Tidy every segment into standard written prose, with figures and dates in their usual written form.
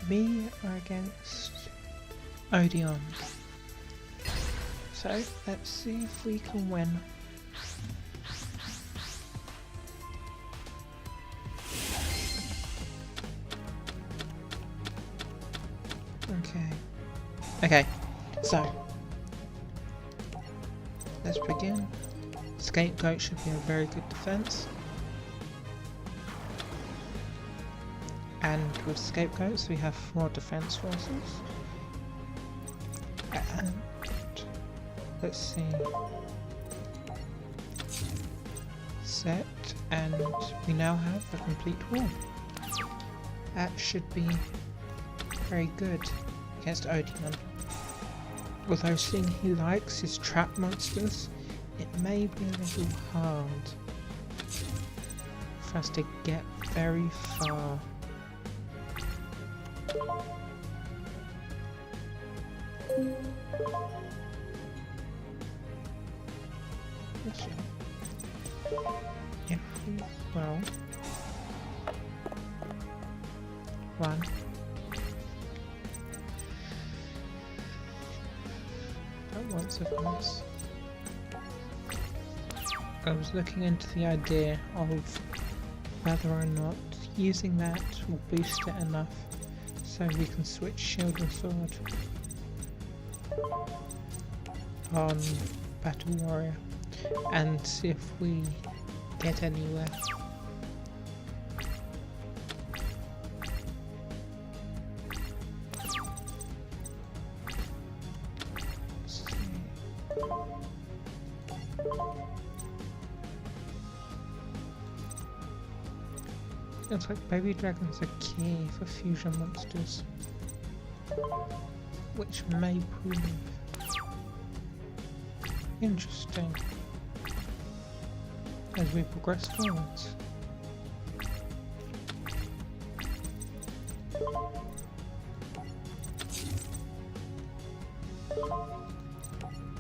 we are against Odeon. So let's see if we can win. Okay, so let's begin. Scapegoat should be a very good defense. And with scapegoats we have 4 defense forces. And let's see. Set, and we now have a complete wall. That should be very good against Odeon. Although seeing he likes his trap monsters, it may be a little hard for us to get very far. If we, well, one. Once of course. I was looking into the idea of whether or not using that will boost it enough so we can switch shield and sword on Battle Warrior and see if we get anywhere. Looks like baby dragons are key for fusion monsters, which may prove interesting as we progress forwards.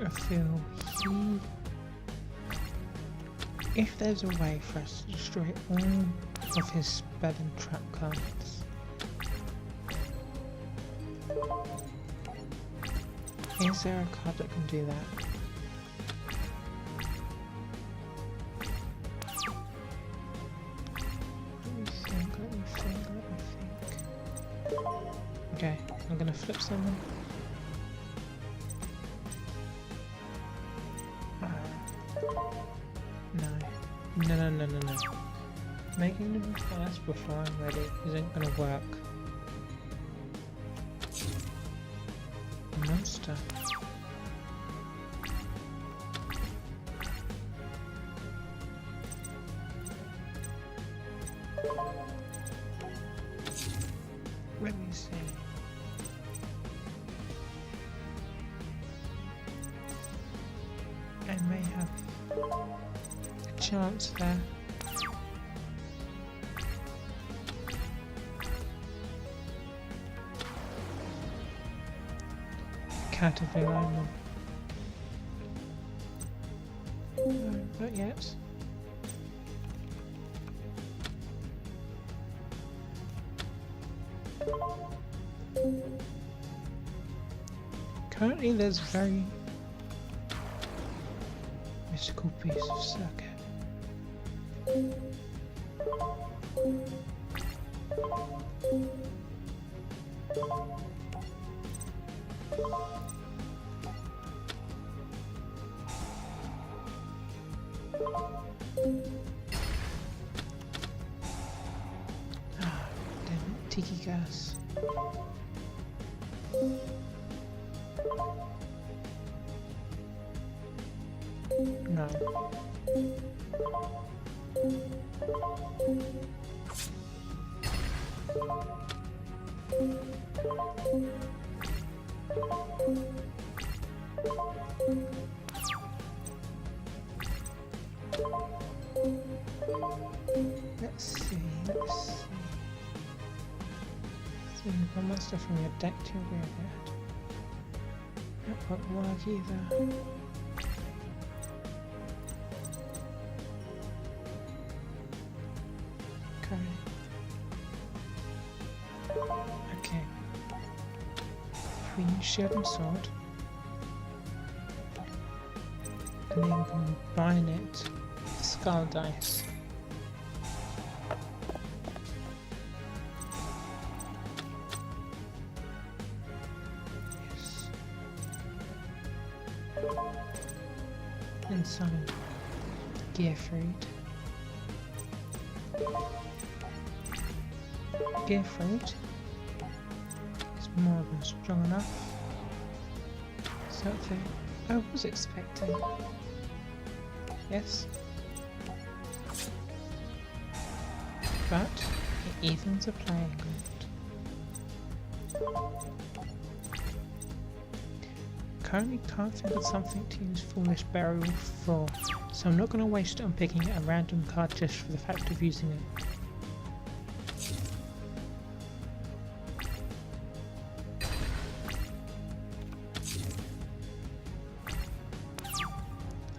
I feel if there's a way for us to destroy all of his spell and trap cards, is there a card that can do that? Let me think. Okay, I'm gonna flip someone. No. Making them fast before I'm ready isn't gonna work. Monster. Let me see. I may have a chance there. Cat of alignment. No, not yet. Currently there's a very mystical piece of circuit. Tiki gas. No. Let's see. One monster from your deck to your graveyard. That won't work either. Okay. if we use shield and sword, and then combine it with skull dice. Yes. And some gear fruit. Gear fruit is more than strong enough. Something I was expecting. Yes. But it evens the playing field. Currently can't think of something to use Foolish Burial for, so I'm not going to waste it on picking a random card just for the fact of using it.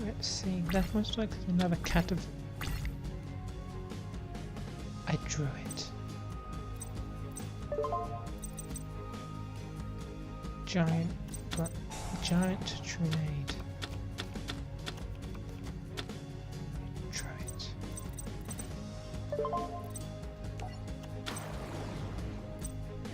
Let's see, that's most likely another cat of... I drew it. Giant grenade. Try it.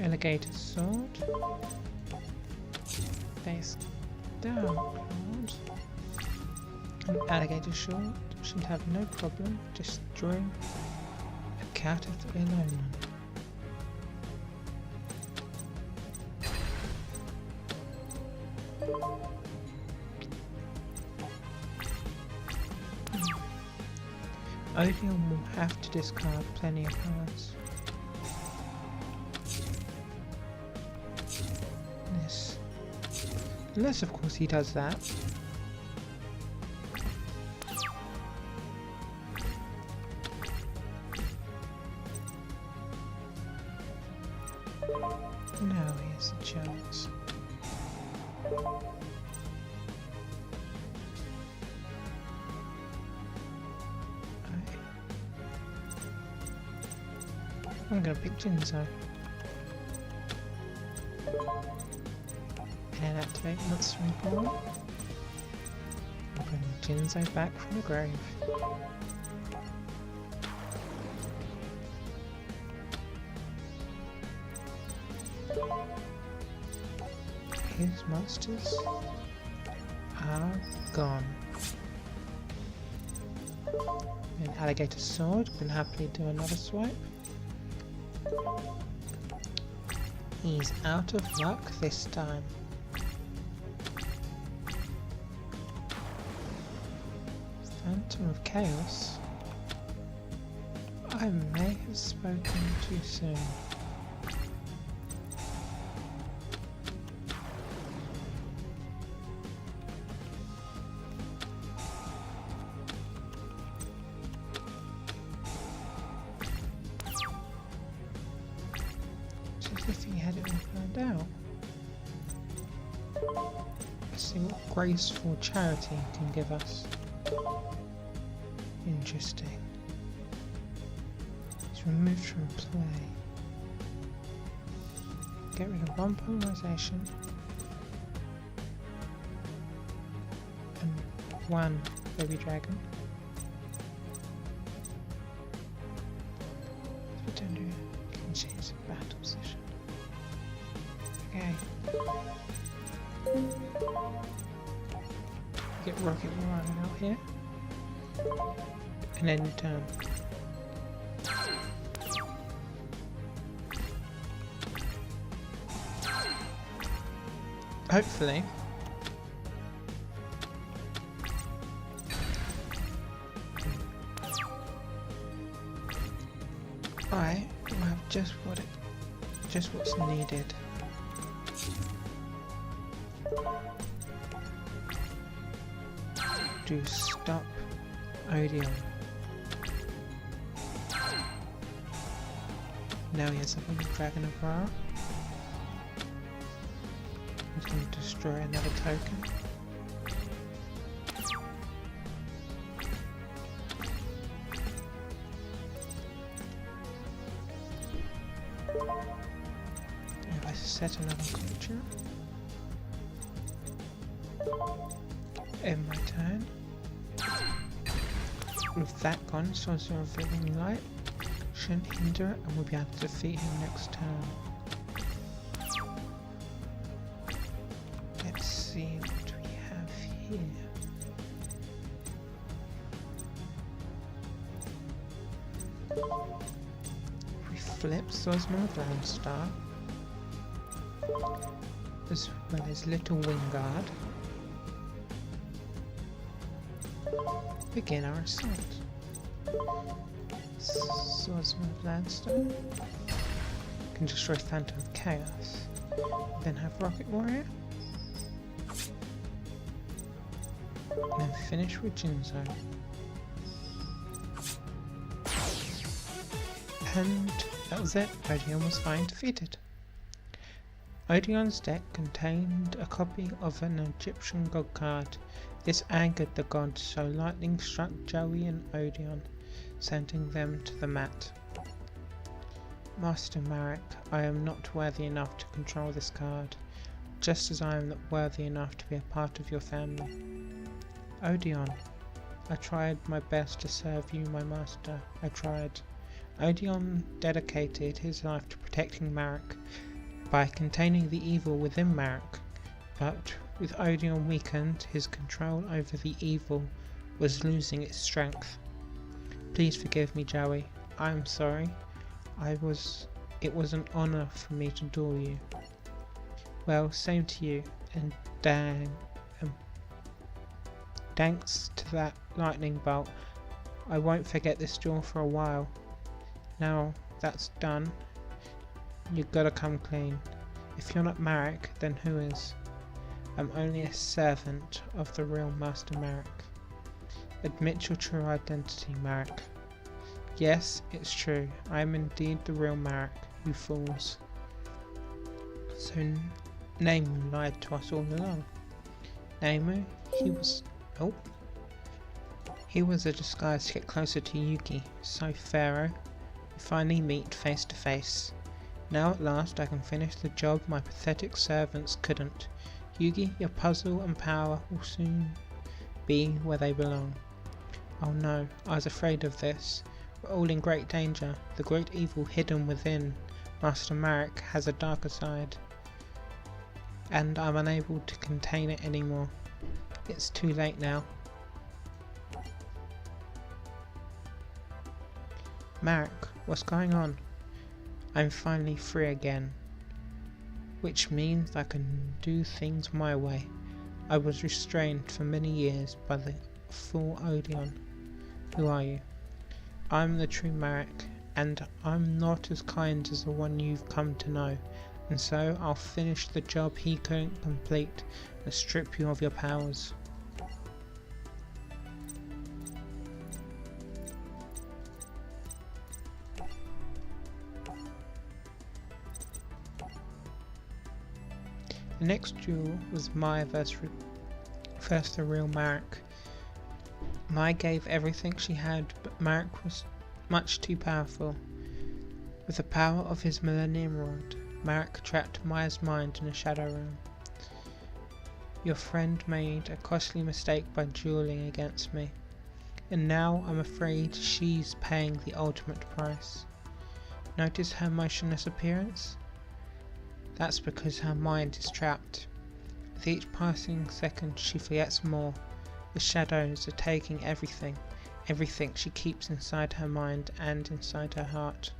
Alligator sword. Face down card. An alligator sword should have no problem destroying a cat of the alone. Odeon will have to discard plenty of cards. Yes. Unless of course he does that. Now here's a chance. I'm gonna pick Jinzo. And activate Monster Reborn. And bring Jinzo back from the grave. His monsters are gone. An alligator sword can happily do another swipe. He's out of luck this time. Phantom of Chaos? I may have spoken too soon. If he had it all planned out. Let's see what graceful charity can give us. Interesting. It's removed from play. Get rid of one polarization and one baby dragon. If we don't do it, we can change the battle position. Okay. Get Rocket Warrior out here. And end turn. Hopefully. I will have just what's needed. To stop Odeon. Now he has a Dragon of Ra. He's going to destroy another token. If I set another creature. End my turn. With that gone, Sorcerer of Living Light shouldn't hinder it, and we'll be able to defeat him next turn. Let's see what we have here. We flip Sosmo of Landstar, as well as Little Wingard. Begin our assault. Swordsman of Landstar can destroy Phantom of Chaos. Then have Rocket Warrior. And then finish with Jinzo. And that was it. Odeon was fine defeated. Odeon's deck contained a copy of an Egyptian god card. This angered the gods, so lightning struck Joey and Odeon, sending them to the mat. Master Marik, I am not worthy enough to control this card, just as I am not worthy enough to be a part of your family. Odeon, I tried my best to serve you, my master. I tried. Odeon dedicated his life to protecting Marik by containing the evil within Marik, but with Odeon weakened, his control over the evil was losing its strength. Please forgive me, Joey. I am sorry. It was an honor for me to duel you. Well, same to you, and thanks to that lightning bolt, I won't forget this duel for a while. Now that's done, you gotta come clean. If you're not Marik, then who is? I'm only a servant of the real Master Marik. Admit your true identity, Marik. Yes, it's true. I am indeed the real Marik, you fools. So Nemu lied to us all along. Nemu, he was a disguise to get closer to Yugi. So Pharaoh, we finally meet face to face. Now at last I can finish the job my pathetic servants couldn't. Yugi, your puzzle and power will soon be where they belong. Oh no, I was afraid of this. We're all in great danger. The great evil hidden within Master Marik has a darker side, and I'm unable to contain it anymore. It's too late now. Marik, what's going on? I'm finally free again, which means I can do things my way. I was restrained for many years by the fool Odeon. Who are you? I'm the true Marik, and I'm not as kind as the one you've come to know, and so I'll finish the job he couldn't complete and strip you of your powers. The next duel was Maya versus the real Marik. Maya gave everything she had, but Marik was much too powerful. With the power of his Millennium Rod, Marik trapped Maya's mind in a shadow realm. Your friend made a costly mistake by dueling against me, and now I'm afraid she's paying the ultimate price. Notice her motionless appearance? That's because her mind is trapped. With each passing second she forgets more. The shadows are taking everything she keeps inside her mind and inside her heart.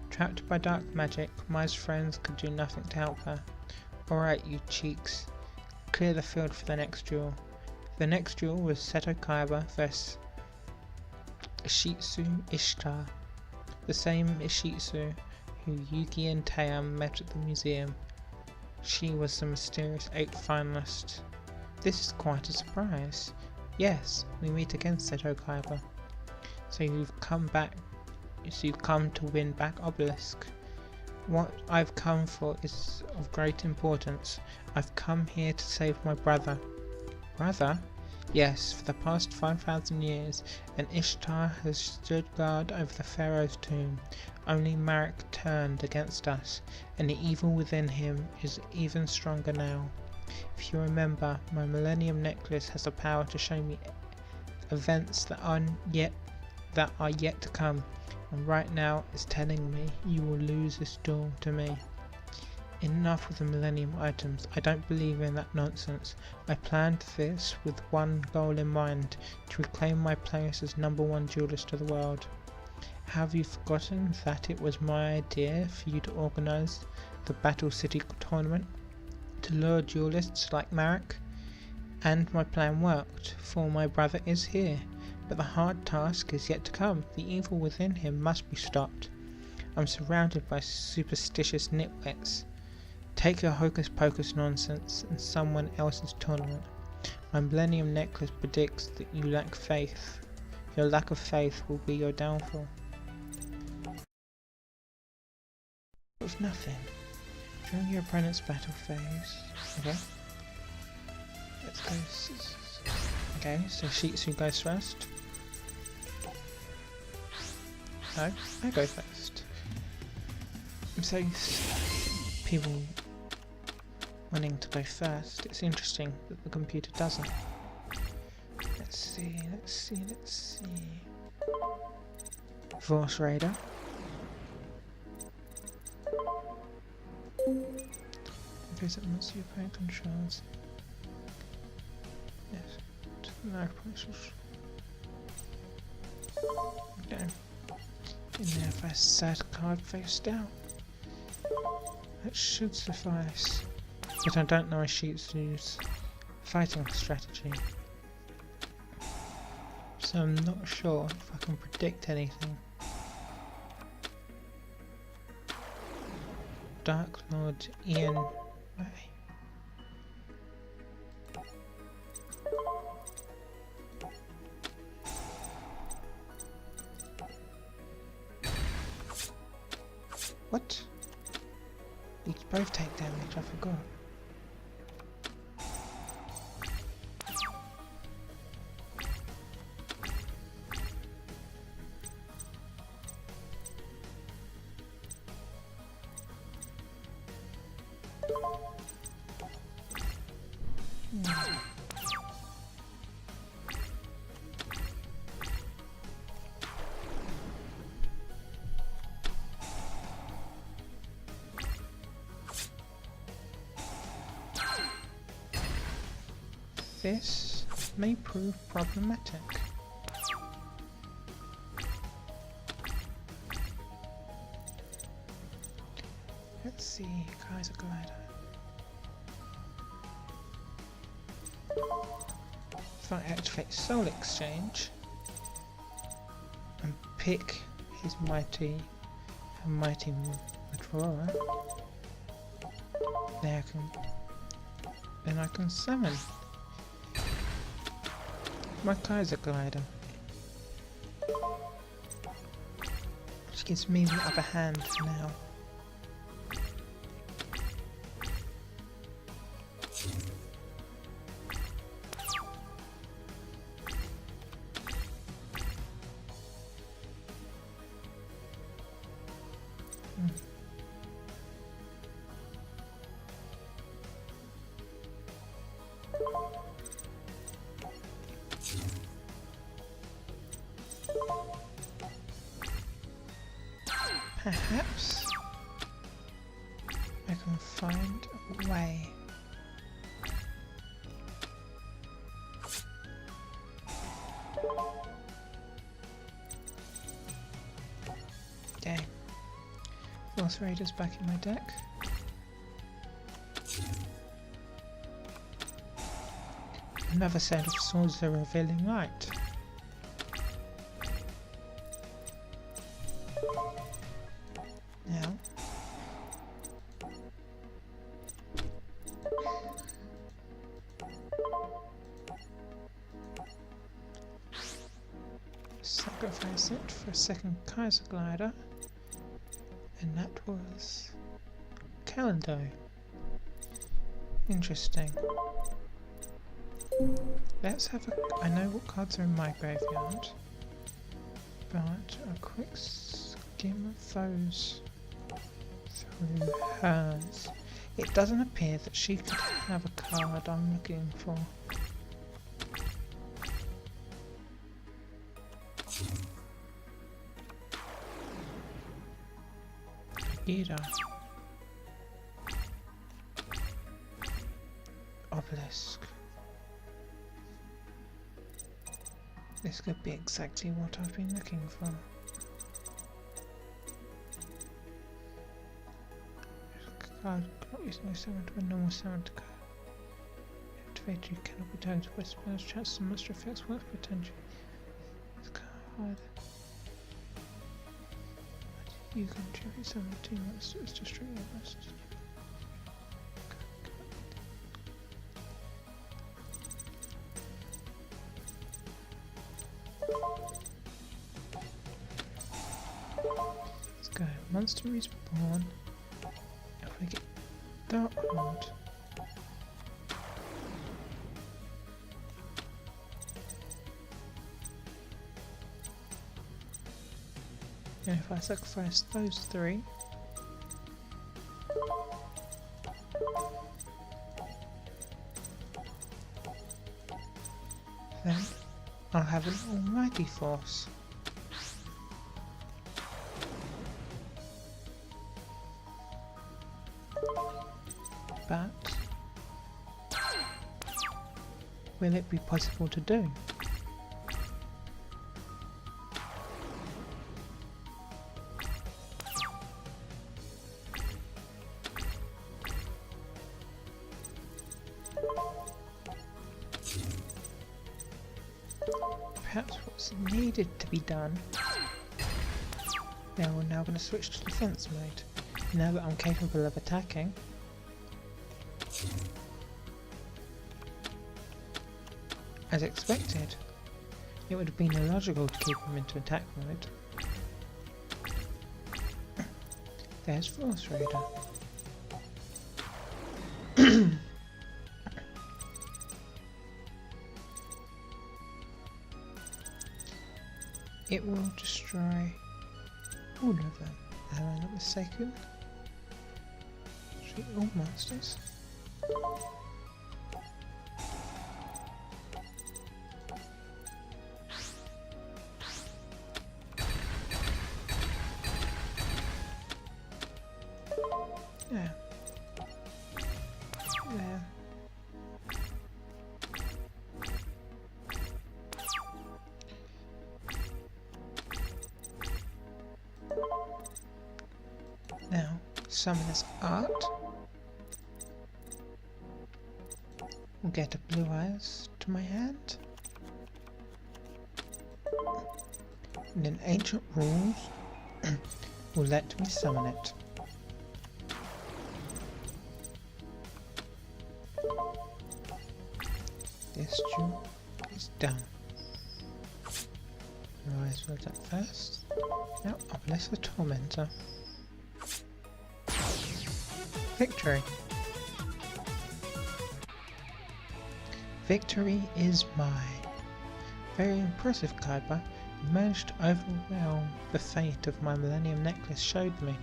Trapped by dark magic, Maya's friends could do nothing to help her. Alright, you cheeks, clear the field for the next duel. The next duel was Seto Kaiba vs Ishizu Ishtar, the same Ishizu who Yugi and Taya met at the museum. She was the mysterious 8th finalist. This is quite a surprise. Yes, we meet again, Seto Kaiba. So you've come to win back Obelisk. What I've come for is of great importance. I've come here to save my brother. Brother? Yes, for the past 5,000 years, an Ishtar has stood guard over the Pharaoh's tomb. Only Marik turned against us, and the evil within him is even stronger now. If If you remember, my Millennium Necklace has the power to show me events that are yet to come, and right now it's telling me you will lose this duel to me. Enough with the Millennium items. I don't believe in that nonsense. I planned this with one goal in mind, to reclaim my place as #1 duelist of the world. Have you forgotten that it was my idea for you to organise the Battle City tournament to lure duelists like Marik? And my plan worked, for my brother is here, but the hard task is yet to come. The evil within him must be stopped. I'm surrounded by superstitious nitwits. Take your hocus pocus nonsense and someone else's tournament. My Millennium Necklace predicts that you lack faith. Your lack of faith will be your downfall. With nothing. During your opponent's battle phase. Okay. Let's go. Okay, so Ishizu goes first. No, I go first. I'm so used to people wanting to go first. It's interesting that the computer doesn't. Let's see. Force Raider. Goes up once your opponent controls. Yes. No prices. Okay. And now if I set a card face down. That should suffice. But I don't know Ishizu's fighting strategy. So I'm not sure if I can predict anything. Dark Lord Ian May. What? These both take damage, I forgot. This may prove problematic. Let's see, Kaiser Glider. If I activate Soul Exchange and pick his mighty withdrawal, then I can summon my Kaiser Glider, which gives me the upper hand for now. Perhaps I can find a way. Okay. Force Raiders back in my deck. Another set of Swords of Revealing Light. Now, sacrifice it for a second Kaiser Glider, and that was Calendar. Interesting. Let's have a... I know what cards are in my graveyard, but a quick skim of those through hers. It doesn't appear that she could have a card I'm looking for. Either. Obelisk. This could be exactly what I've been looking for. Card cannot use no summon to a normal summon card. Activated, you cannot be turned to West spells, chances and monster effects work potential. This card. You contribute summon to monsters to destroy your monsters. Let's go. Monster is born. If we get Dark Hold. And if I sacrifice those three, then I'll have an almighty force. But will it be possible to do? Perhaps what's needed to be done. Now we're going to switch to defense mode. Now that I'm capable of attacking, as expected, it would have been illogical to keep him into attack mode. There's Force Raider. It will destroy all of them. Am I not mistaken? Destroy all monsters. Yeah. There. Now, Summoner's Art. We'll get a Blue Eyes to my hand. And then Ancient Rules will let me summon it. This duel is done. Rise will attack first. Now Obelisk the Tormentor. Victory! Victory is mine. Very impressive, Kaiba. You managed to overwhelm the fate of my Millennium Necklace showed me.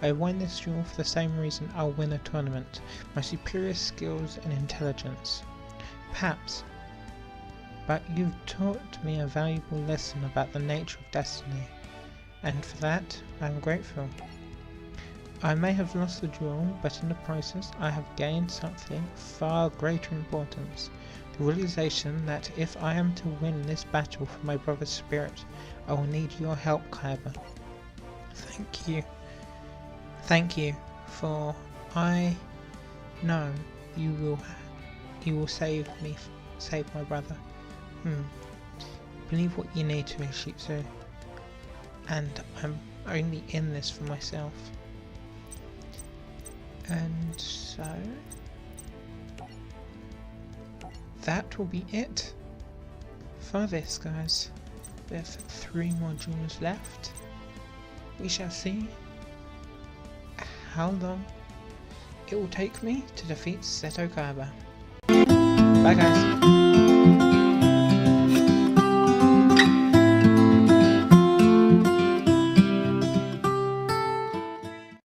I won this duel for the same reason I'll win a tournament. My superior skills and intelligence. Perhaps. But you've taught me a valuable lesson about the nature of destiny. And for that, I'm grateful. I may have lost the duel, but in the process I have gained something far greater importance. The realization that if I am to win this battle for my brother's spirit, I will need your help, Kaiba. Thank you. Thank you, for I know you will save me, save my brother. Believe what you need to, Ishizu. And I'm only in this for myself. And so that will be it for this, guys. With 3 more duels left, we shall see how long it will take me to defeat Seto Kaiba. Bye, guys.